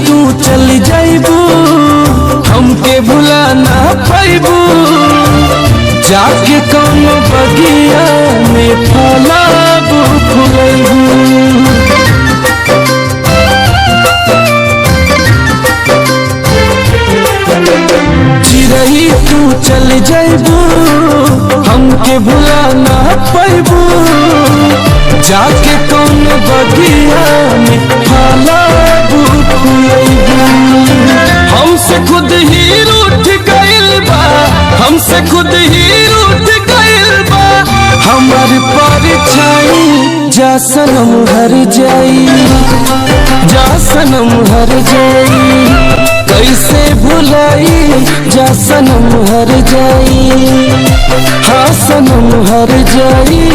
तू चल जाइबू हमके भुला ना पाइबू जाके कौन बगिया में फलाबू फुलैबू। चिरई तू चल जाइबू हमके भुला ना पाइबू जाके कौन बगिया में फलाबू फुलैबू। हमसे खुद ही रूठ गइल बा हमसे खुद ही रूठ गइल बा हमार परछाई जा सनम हर जाई जा सनम हर जाई कैसे भुलाई जा सनम हर जाई हाँ सनम हर जाई।